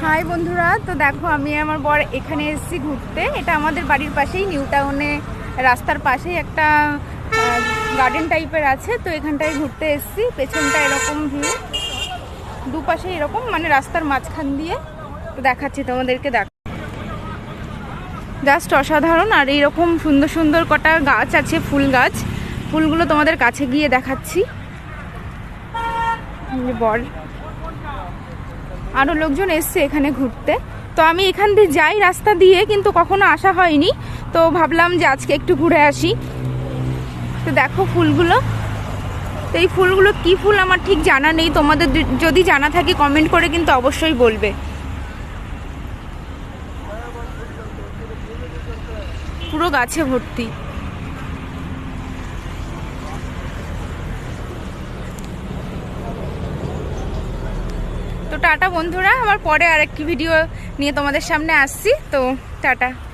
High বন্ধুরা, তো দেখো আমি আমার বর এখানে এসেছি ঘুরতে। এটা আমাদের বাড়ির পাশেই, নিউ টাউনে রাস্তার পাশেই একটা গার্ডেন টাইপের আছে। তো এখানটায় ঘুরতে এসেছি। পেছনটা এরকম ভিউ, দুপাশে এরকম মানে রাস্তার মাঝখান দিয়ে। তো দেখাচ্ছি তোমাদেরকে, দেখো জাস্ট অসাধারণ। আর এইরকম সুন্দর সুন্দর কটা গাছ আছে, ফুল গাছ। ফুলগুলো তোমাদের কাছে গিয়ে দেখাচ্ছি। বর আরও লোকজন এসছে এখানে ঘুরতে। তো আমি এখান দিয়ে যাই রাস্তা দিয়ে, কিন্তু কখনো আসা হয়নি। তো ভাবলাম যে আজকে একটু ঘুরে আসি। তো দেখো ফুলগুলো। তো এই ফুলগুলো কি ফুল আমার ঠিক জানা নেই, তোমাদের যদি জানা থাকে কমেন্ট করে কিন্তু অবশ্যই বলবে। পুরো গাছে ভর্তি। তো টাটা বন্ধুরা, আমার পরে আরেকটি ভিডিও নিয়ে তোমাদের সামনে আসছি। তো টাটা।